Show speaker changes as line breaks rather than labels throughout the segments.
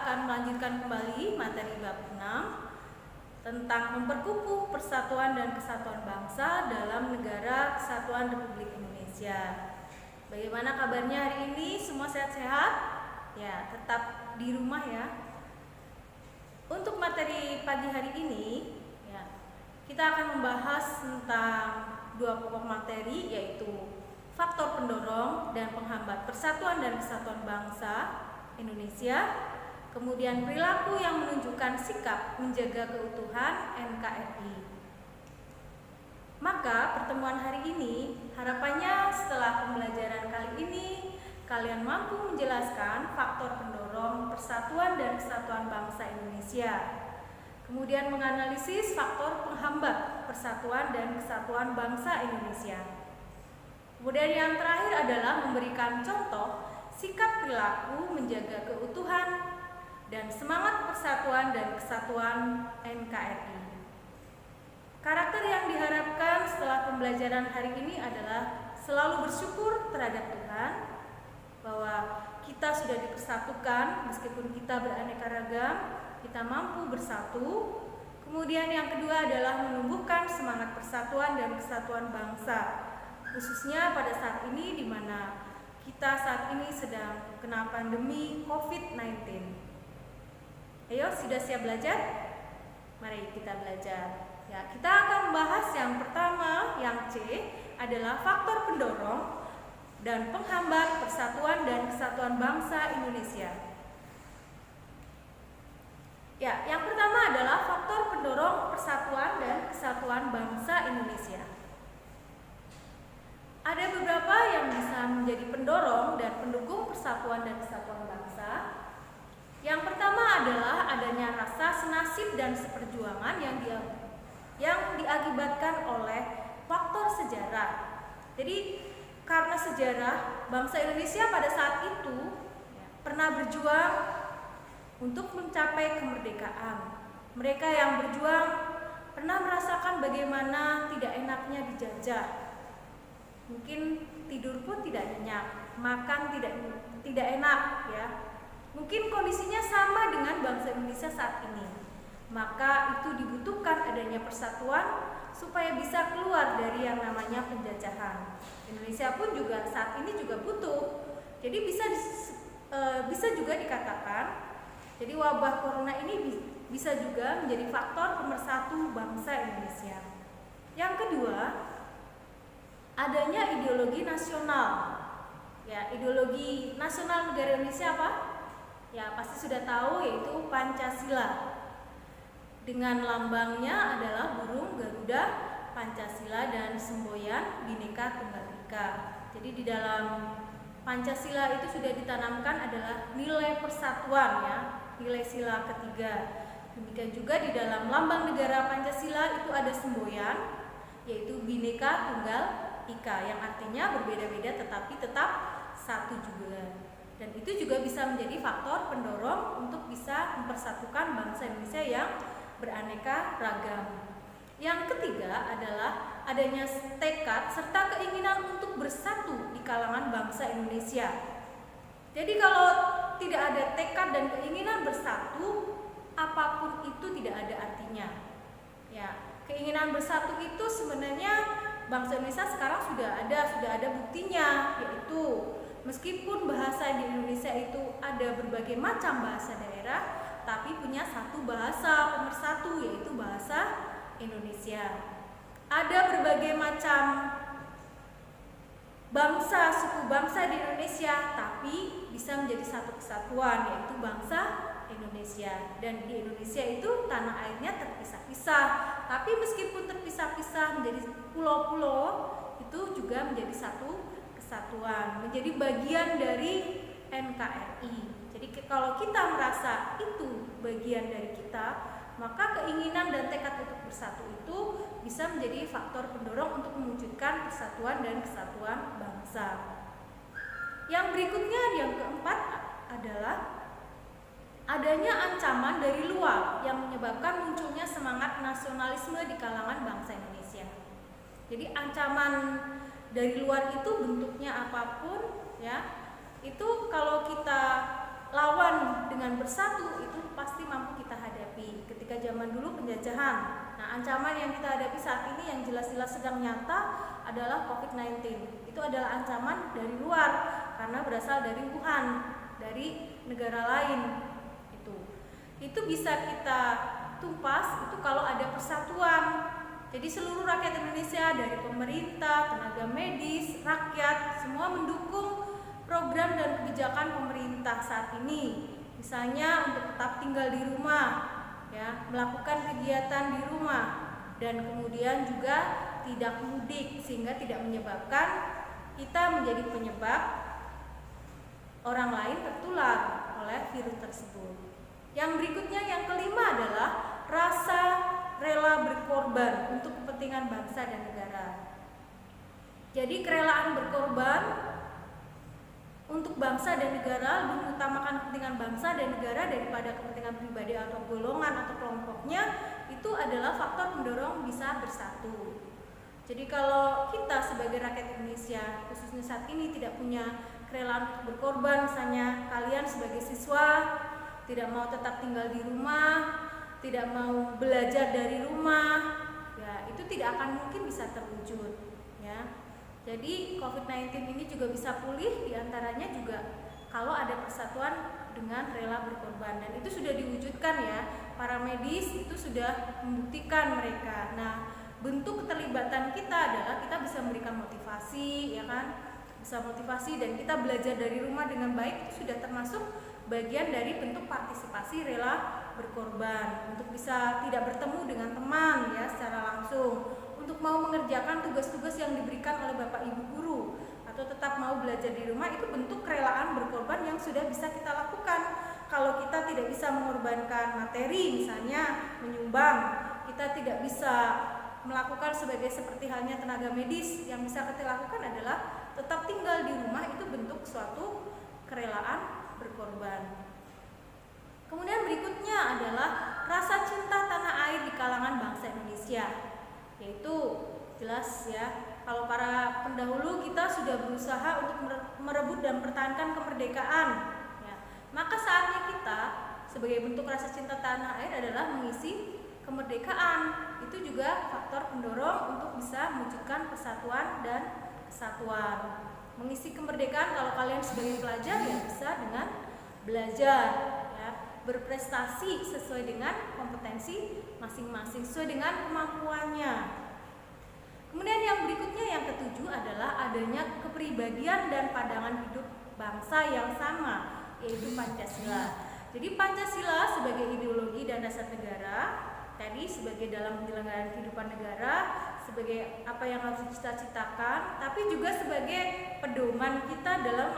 akan melanjutkan kembali materi bab 6 tentang memperkukuh persatuan dan kesatuan bangsa dalam Negara Kesatuan Republik Indonesia. Bagaimana kabarnya hari ini? Semua sehat-sehat? Ya, tetap di rumah ya. Untuk materi pagi hari ini, ya, kita akan membahas tentang dua pokok materi, yaitu faktor pendorong dan penghambat persatuan dan kesatuan bangsa Indonesia, kemudian perilaku yang menunjukkan sikap menjaga keutuhan NKRI. Maka pertemuan hari ini harapannya setelah pembelajaran kali ini kalian mampu menjelaskan faktor pendorong persatuan dan kesatuan bangsa Indonesia, kemudian menganalisis faktor penghambat persatuan dan kesatuan bangsa Indonesia. Kemudian yang terakhir adalah memberikan contoh sikap perilaku menjaga keutuhan dan semangat persatuan dan kesatuan NKRI. Karakter yang diharapkan setelah pembelajaran hari ini adalah selalu bersyukur terhadap Tuhan bahwa kita sudah dipersatukan meskipun kita beraneka ragam, kita mampu bersatu. Kemudian yang kedua adalah menumbuhkan semangat persatuan dan kesatuan bangsa, khususnya pada saat ini di mana kita saat ini sedang kena pandemi COVID-19. Ayo, sudah siap belajar? Mari kita belajar. Ya, kita akan membahas yang pertama, yang C, adalah faktor pendorong dan penghambat persatuan dan kesatuan bangsa Indonesia. Ya, yang pertama adalah faktor pendorong persatuan dan kesatuan bangsa Indonesia. Ada beberapa yang bisa menjadi pendorong dan pendukung persatuan dan kesatuan bangsa. Yang pertama adalah adanya rasa senasib dan seperjuangan yang diakibatkan oleh faktor sejarah. Jadi karena sejarah, bangsa Indonesia pada saat itu pernah berjuang untuk mencapai kemerdekaan. Mereka yang berjuang pernah merasakan bagaimana tidak enaknya dijajah. Mungkin tidur pun tidak nyenyak, makan tidak enak ya. Mungkin kondisinya sama dengan bangsa Indonesia saat ini. Maka itu dibutuhkan adanya persatuan supaya bisa keluar dari yang namanya penjajahan. Indonesia pun juga saat ini juga butuh. Jadi bisa juga dikatakan, jadi wabah corona ini bisa juga menjadi faktor pemersatu bangsa Indonesia. Yang kedua, adanya ideologi nasional. Ya, ideologi nasional negara Indonesia apa? Ya, pasti sudah tahu, yaitu Pancasila. Dengan lambangnya adalah burung Garuda, Pancasila, dan semboyan Bhinneka Tunggal Ika. Jadi di dalam Pancasila itu sudah ditanamkan adalah nilai persatuan ya, nilai sila ketiga. Demikian juga di dalam lambang negara Pancasila itu ada semboyan, yaitu Bhinneka Tunggal Ika, yang artinya berbeda-beda tetapi tetap satu juga. Dan itu juga bisa menjadi faktor pendorong untuk bisa mempersatukan bangsa Indonesia yang beraneka ragam. Yang ketiga adalah adanya tekad serta keinginan untuk bersatu di kalangan bangsa Indonesia. Jadi kalau tidak ada tekad dan keinginan bersatu, apapun itu tidak ada artinya. Ya, keinginan bersatu itu sebenarnya bangsa Indonesia sekarang sudah ada buktinya, yaitu meskipun bahasa di Indonesia itu ada berbagai macam bahasa daerah, tapi punya satu bahasa pemersatu, yaitu bahasa Indonesia. Ada berbagai macam bangsa, suku bangsa di Indonesia, tapi bisa menjadi satu kesatuan, yaitu bangsa Indonesia. Dan di Indonesia itu tanah airnya terpisah-pisah, tapi meskipun terpisah-pisah menjadi pulau-pulau, itu juga menjadi satu kesatuan, menjadi bagian dari NKRI. Jadi kalau kita merasa itu bagian dari kita, maka keinginan dan tekad untuk bersatu itu bisa menjadi faktor pendorong untuk mewujudkan persatuan dan kesatuan bangsa. Yang berikutnya, yang keempat adalah adanya ancaman dari luar yang menyebabkan munculnya semangat nasionalisme di kalangan bangsa Indonesia. Jadi ancaman dari luar itu bentuknya apapun ya, itu kalau kita lawan dengan bersatu zaman dulu penjajahan. Nah, ancaman yang kita hadapi saat ini yang jelas-jelas sedang nyata adalah COVID-19. Itu adalah ancaman dari luar karena berasal dari Wuhan, dari negara lain. Itu bisa kita tumpas itu kalau ada persatuan. Jadi seluruh rakyat Indonesia dari pemerintah, tenaga medis, rakyat semua mendukung program dan kebijakan pemerintah saat ini. Misalnya untuk tetap tinggal di rumah, ya, melakukan kegiatan di rumah, dan kemudian juga tidak mudik sehingga tidak menyebabkan kita menjadi penyebab orang lain tertular oleh virus tersebut. Yang berikutnya, yang kelima adalah rasa rela berkorban untuk kepentingan bangsa dan negara. Jadi kerelaan berkorban untuk bangsa dan negara, lebih mengutamakan kepentingan bangsa dan negara daripada kepentingan pribadi atau golongan atau kelompoknya, itu adalah faktor pendorong bisa bersatu. Jadi kalau kita sebagai rakyat Indonesia, khususnya saat ini tidak punya kerelaan untuk berkorban, misalnya kalian sebagai siswa tidak mau tetap tinggal di rumah, tidak mau belajar dari rumah, ya itu tidak akan mungkin bisa terwujud, ya. Jadi COVID-19 ini juga bisa pulih diantaranya juga kalau ada persatuan dengan rela berkorban, dan itu sudah diwujudkan ya. Para medis itu sudah membuktikan mereka. Nah, bentuk keterlibatan kita adalah kita bisa memberikan motivasi, ya kan? Bisa motivasi dan kita belajar dari rumah dengan baik, itu sudah termasuk bagian dari bentuk partisipasi rela berkorban untuk bisa tidak bertemu dengan teman ya secara langsung, untuk mau mengerjakan tugas-tugas yang diberikan oleh Bapak Ibu guru, atau tetap mau belajar di rumah. Itu bentuk kerelaan berkorban yang sudah bisa kita lakukan. Kalau kita tidak bisa mengorbankan materi, misalnya menyumbang, kita tidak bisa melakukan seperti halnya tenaga medis, yang bisa kita lakukan adalah tetap tinggal di rumah. Itu bentuk suatu kerelaan berkorban. Kemudian berikutnya adalah rasa cinta tanah air di kalangan bangsa Indonesia, yaitu jelas ya, kalau para pendahulu kita sudah berusaha untuk merebut dan mempertahankan kemerdekaan, ya, maka saatnya kita sebagai bentuk rasa cinta tanah air adalah mengisi kemerdekaan. Itu juga faktor pendorong untuk bisa mewujudkan persatuan dan kesatuan. Mengisi kemerdekaan kalau kalian sebagai pelajar ya bisa dengan belajar, ya, berprestasi sesuai dengan kompetensi masing-masing, sesuai dengan kemampuannya. Kemudian yang berikutnya, yang ketujuh adalah adanya kepribadian dan pandangan hidup bangsa yang sama, yaitu Pancasila. Jadi Pancasila sebagai ideologi dan dasar negara, tadi sebagai dalam penyelenggaraan kehidupan negara, sebagai apa yang harus dicita-citakan, tapi juga sebagai pedoman kita dalam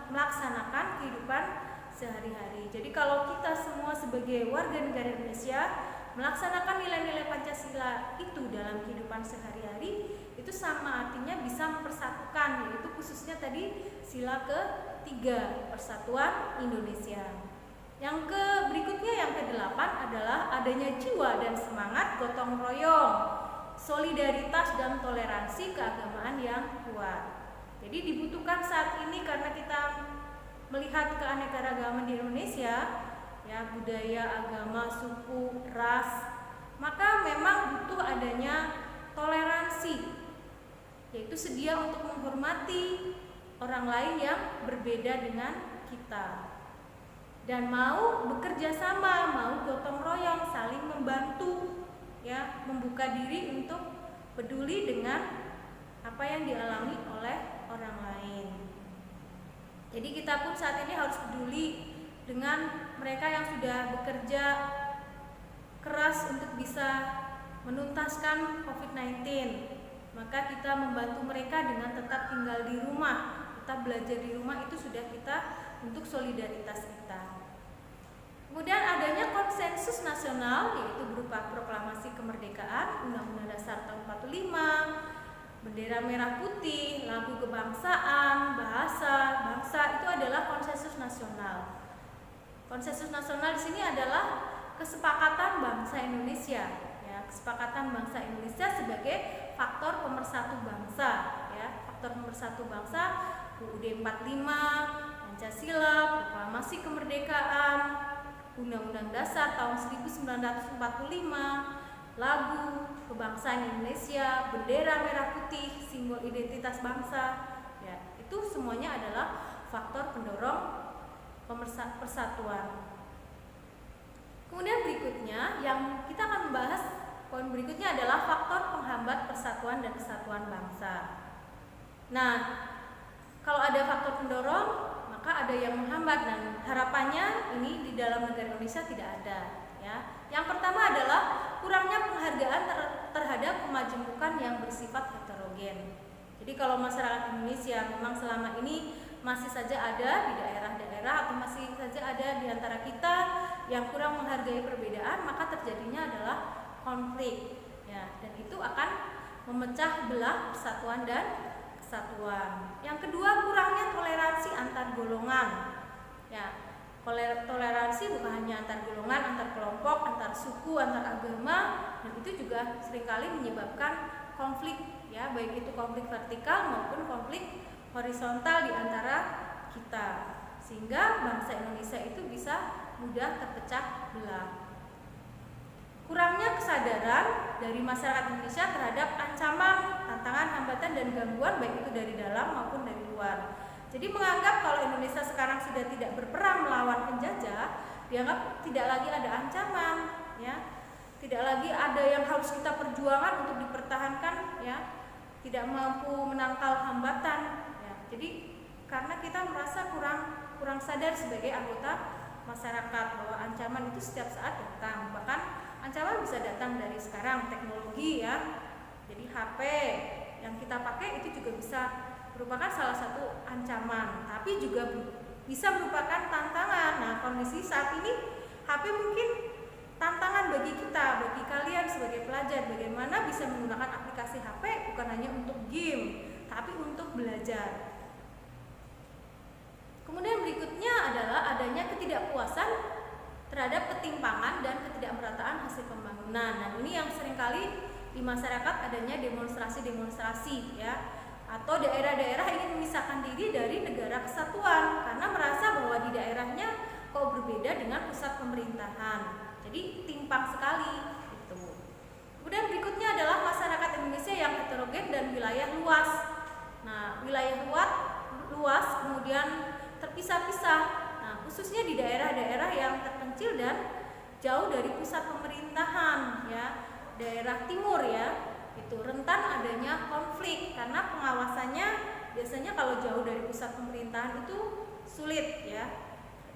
melaksanakan kehidupan sehari-hari. Jadi kalau kita semua sebagai warga negara Indonesia melaksanakan nilai-nilai Pancasila itu dalam kehidupan sehari-hari, itu sama artinya bisa mempersatukan, yaitu khususnya tadi sila ketiga, persatuan Indonesia. Yang berikutnya, yang ke-8 adalah adanya jiwa dan semangat gotong royong, solidaritas dan toleransi keagamaan yang kuat. Jadi dibutuhkan saat ini karena kita melihat keanekaragaman di Indonesia, ya, budaya, agama, suku, ras, maka memang butuh adanya toleransi, yaitu sedia untuk menghormati orang lain yang berbeda dengan kita, dan mau bekerja sama, mau gotong royong, saling membantu, ya, membuka diri untuk peduli dengan apa yang dialami oleh orang lain. Jadi kita pun saat ini harus peduli dengan mereka yang sudah bekerja keras untuk bisa menuntaskan COVID-19. Maka kita membantu mereka dengan tetap tinggal di rumah, tetap belajar di rumah, itu sudah kita untuk solidaritas kita. Kemudian adanya konsensus nasional, yaitu berupa proklamasi kemerdekaan, Undang-Undang Dasar tahun 45, bendera merah putih, lagu kebangsaan, bahasa bangsa, itu adalah konsensus nasional. Konsensus nasional di sini adalah kesepakatan bangsa Indonesia, ya, kesepakatan bangsa Indonesia sebagai faktor pemersatu bangsa, ya, faktor pemersatu bangsa, UUD 45, Pancasila, proklamasi kemerdekaan, Undang-Undang Dasar tahun 1945, lagu kebangsaan Indonesia, bendera merah putih, simbol identitas bangsa, ya, itu semuanya adalah faktor pendorong persatuan. Kemudian berikutnya yang kita akan membahas, poin berikutnya adalah faktor penghambat persatuan dan kesatuan bangsa. Nah, kalau ada faktor pendorong, maka ada yang menghambat, dan harapannya ini di dalam negara Indonesia tidak ada, ya. Yang pertama adalah kurangnya penghargaan terhadap kemajemukan yang bersifat heterogen. Jadi kalau masyarakat Indonesia memang selama ini masih saja ada di daerah-daerah atau masih saja ada di antara kita yang kurang menghargai perbedaan, maka terjadinya adalah konflik, ya, dan itu akan memecah belah persatuan dan kesatuan. Yang kedua, kurangnya toleransi antar golongan, ya. Toleransi bukan hanya antar golongan, antar kelompok, antar suku, antar agama, dan itu juga seringkali menyebabkan konflik, ya, baik itu konflik vertikal maupun konflik horizontal di antara kita, sehingga bangsa Indonesia itu bisa mudah terpecah belah. Kurangnya kesadaran dari masyarakat Indonesia terhadap ancaman, tantangan, hambatan, dan gangguan baik itu dari dalam maupun dari luar. Jadi menganggap kalau Indonesia sekarang sudah tidak berperang melawan penjajah, dianggap tidak lagi ada ancaman, ya, tidak lagi ada yang harus kita perjuangkan untuk dipertahankan, ya, tidak mampu menangkal hambatan, ya. Jadi karena kita merasa kurang sadar sebagai anggota masyarakat bahwa ancaman itu setiap saat datang, bahkan ancaman bisa datang dari sekarang teknologi, ya. Jadi HP yang kita pakai itu juga bisa merupakan salah satu ancaman, tapi juga bisa merupakan tantangan. Nah, kondisi saat ini HP mungkin tantangan bagi kita, bagi kalian sebagai pelajar, bagaimana bisa menggunakan aplikasi HP bukan hanya untuk game, tapi untuk belajar. Kemudian berikutnya adalah adanya ketidakpuasan terhadap ketimpangan dan ketidakmerataan hasil pembangunan. Nah, ini yang seringkali di masyarakat adanya demonstrasi-demonstrasi, ya, atau daerah-daerah ingin memisahkan diri dari negara kesatuan karena merasa bahwa di daerahnya kok berbeda dengan pusat pemerintahan. Jadi timpang sekali itu. Kemudian berikutnya adalah masyarakat Indonesia yang heterogen dan wilayah luas. Nah, wilayah luas kemudian terpisah-pisah. Nah, khususnya di daerah-daerah yang terpencil dan jauh dari pusat pemerintahan, ya, daerah timur, ya, itu rentan adanya konflik karena pengawasannya biasanya kalau jauh dari pusat pemerintahan itu sulit, ya.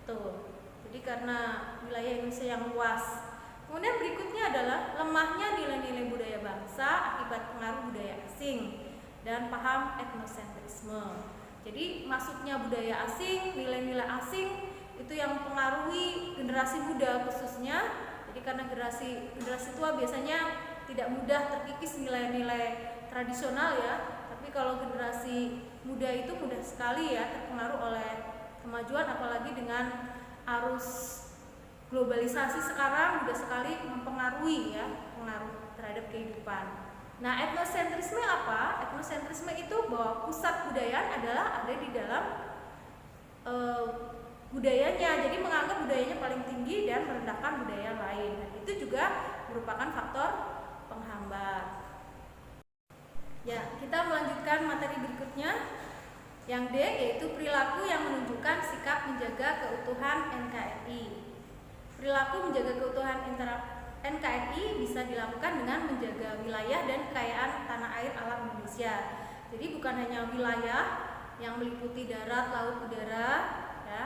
Tuh. Jadi karena wilayah Indonesia yang luas. Kemudian berikutnya adalah lemahnya nilai-nilai budaya bangsa akibat pengaruh budaya asing dan paham etnosentrisme. Jadi masuknya budaya asing, nilai-nilai asing itu yang mempengaruhi generasi muda khususnya. Jadi karena generasi tua biasanya tidak mudah terkikis nilai-nilai tradisional, ya. Tapi kalau generasi muda itu mudah sekali, ya, terpengaruh oleh kemajuan, apalagi dengan arus globalisasi sekarang mudah sekali mempengaruhi, ya, pengaruh terhadap kehidupan. Nah, etnosentrisme apa? Etnosentrisme itu bahwa pusat budayaan adalah ada di dalam budayanya. Jadi menganggap budayanya paling tinggi dan merendahkan budaya lain. Dan itu juga merupakan faktor penghambat. Ya, kita melanjutkan materi berikutnya. Yang D yaitu perilaku yang menunjukkan sikap menjaga keutuhan NKRI. Perilaku menjaga keutuhan NKRI bisa dilakukan dengan menjaga wilayah dan kekayaan tanah air alam Indonesia. Jadi bukan hanya wilayah yang meliputi darat, laut, udara, ya,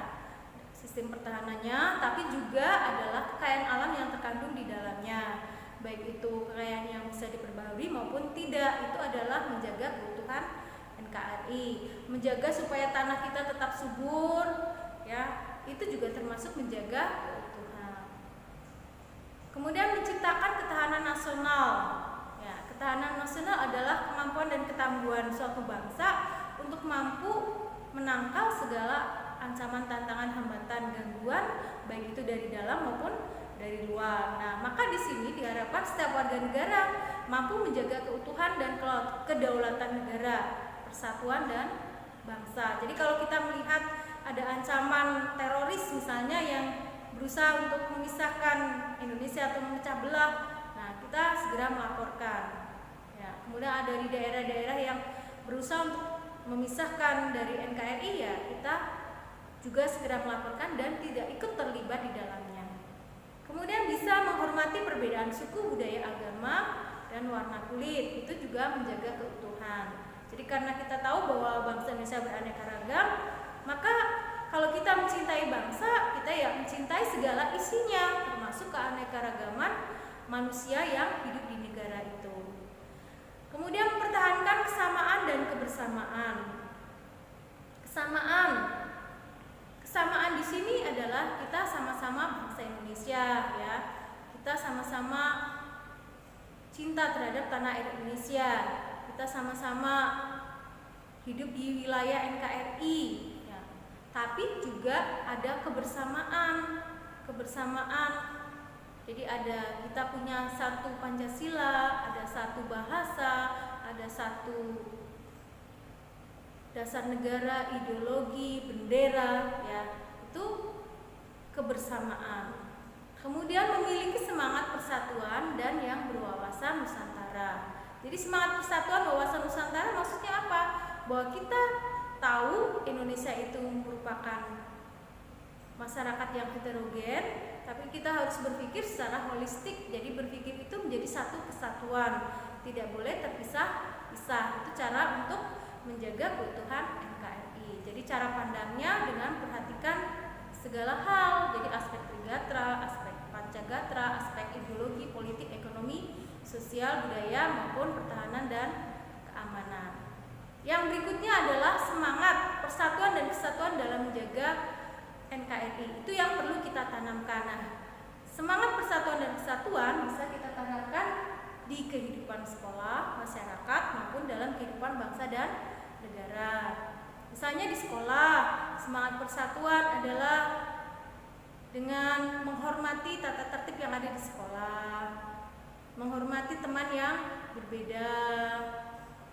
sistem pertahanannya, tapi juga adalah kekayaan alam yang terkandung di dalamnya. Baik itu kekayaan yang bisa diperbarui maupun tidak, itu adalah menjaga keutuhan NKRI. Menjaga supaya tanah kita tetap subur, ya, itu juga termasuk menjaga keutuhan. Kemudian menciptakan ketahanan nasional. Ya, ketahanan nasional adalah kemampuan dan ketangguhan suatu bangsa untuk mampu menangkal segala ancaman, tantangan, hambatan, gangguan, baik itu dari dalam maupun dari luar. Nah, maka di sini diharapkan setiap warga negara mampu menjaga keutuhan dan kedaulatan negara, persatuan dan bangsa. Jadi kalau kita melihat ada ancaman teroris misalnya yang berusaha untuk memisahkan Indonesia atau memecah belah, nah kita segera melaporkan. Ya, kemudian ada di daerah-daerah yang berusaha untuk memisahkan dari NKRI, ya kita juga segera melaporkan dan tidak ikut terlibat di dalamnya. Kemudian bisa menghormati perbedaan suku, budaya, agama, dan warna kulit, itu juga menjaga keutuhan. Jadi karena kita tahu bahwa bangsa Indonesia beraneka ragam, maka kalau kita mencintai bangsa, kita ya mencintai segala isinya, termasuk keanekaragaman manusia yang hidup di negara itu. Kemudian mempertahankan kesamaan dan kebersamaan. Kesamaan di sini adalah kita sama-sama bangsa Indonesia, ya. Kita sama-sama cinta terhadap tanah air Indonesia. Kita sama-sama hidup di wilayah NKRI, ya. Tapi juga ada kebersamaan. Jadi kita punya satu Pancasila, ada satu bahasa, ada satu dasar negara, ideologi, bendera, ya, itu kebersamaan. Kemudian memiliki semangat persatuan dan yang berwawasan Nusantara. Jadi semangat persatuan, wawasan Nusantara maksudnya apa? Bahwa kita tahu Indonesia itu merupakan masyarakat yang heterogen, tapi kita harus berpikir secara holistik. Jadi berpikir itu menjadi satu kesatuan, tidak boleh terpisah-pisah. Itu cara untuk menjaga keutuhan NKRI. Jadi cara pandangnya dengan perhatikan segala hal, jadi aspek Trigatra, aspek Pancagatra, aspek ideologi, politik, ekonomi, sosial, budaya maupun pertahanan dan keamanan. Yang berikutnya adalah semangat persatuan dan kesatuan dalam menjaga NKRI. Itu yang perlu kita tanamkan. Nah, semangat persatuan dan kesatuan bisa kita tanamkan di kehidupan sekolah, masyarakat maupun dalam kehidupan bangsa dan negara. Misalnya di sekolah, semangat persatuan adalah dengan menghormati tata tertib yang ada di sekolah, menghormati teman yang berbeda,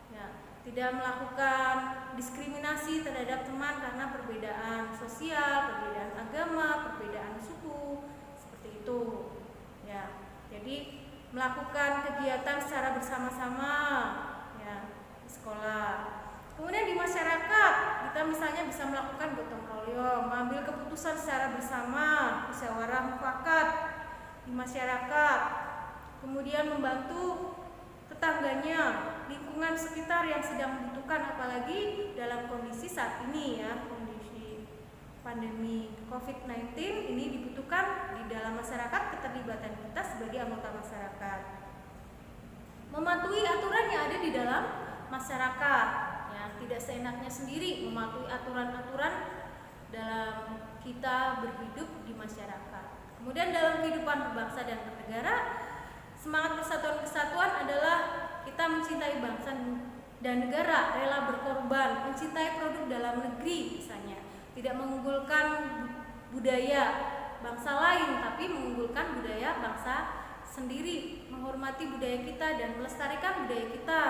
ya, tidak melakukan diskriminasi terhadap teman karena perbedaan sosial, perbedaan agama, perbedaan suku, seperti itu, ya. Jadi melakukan kegiatan secara bersama-sama, ya, di sekolah. Kemudian di masyarakat, kita misalnya bisa melakukan gotong royong, mengambil keputusan secara bersama, musyawarah mufakat di masyarakat. Kemudian membantu tetangganya, lingkungan sekitar yang sedang membutuhkan, apalagi dalam kondisi saat ini, ya, kondisi pandemi COVID-19 ini dibutuhkan di dalam masyarakat keterlibatan kita sebagai anggota masyarakat. Mematuhi aturan yang ada di dalam masyarakat, ya, tidak seenaknya sendiri mematuhi aturan-aturan dalam kita berhidup di masyarakat. Kemudian dalam kehidupan berbangsa dan bernegara, semangat persatuan kesatuan adalah kita mencintai bangsa dan negara, rela berkorban, mencintai produk dalam negeri misalnya, tidak mengunggulkan budaya bangsa lain, tapi mengunggulkan budaya bangsa sendiri, menghormati budaya kita dan melestarikan budaya kita.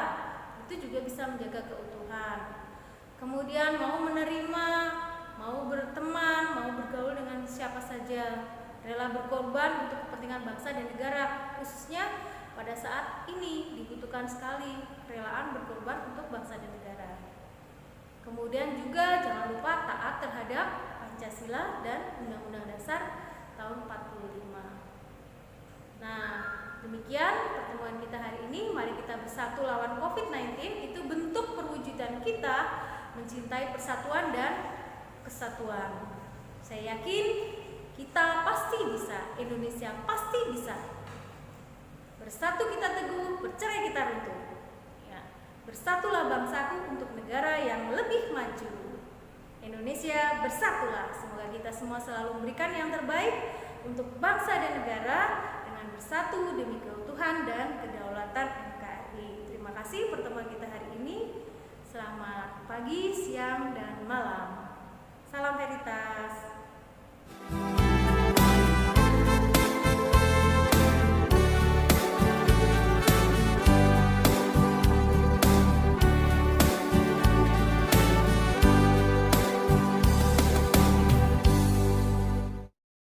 Itu juga bisa menjaga keutuhan. Kemudian mau menerima, mau berteman, mau bergaul dengan siapa saja, rela berkorban untuk kepentingan bangsa dan negara, khususnya pada saat ini dibutuhkan sekali relaan berkorban untuk bangsa dan negara. Kemudian juga jangan lupa taat terhadap Pancasila dan Undang-Undang Dasar tahun 45. Nah, demikian pertemuan kita hari ini. Mari kita bersatu lawan COVID-19. Itu bentuk perwujudan kita mencintai persatuan dan kesatuan. Saya yakin kita pasti bisa, Indonesia pasti bisa. Bersatu kita teguh, bercerai kita runtuh. Ya, bersatulah bangsaku untuk negara yang lebih maju. Indonesia bersatulah. Semoga kita semua selalu memberikan yang terbaik untuk bangsa dan negara dengan bersatu demi keutuhan dan kedaulatan NKRI. Terima kasih pertemuan kita hari ini. Selamat pagi, siang, dan malam. Salam Veritas.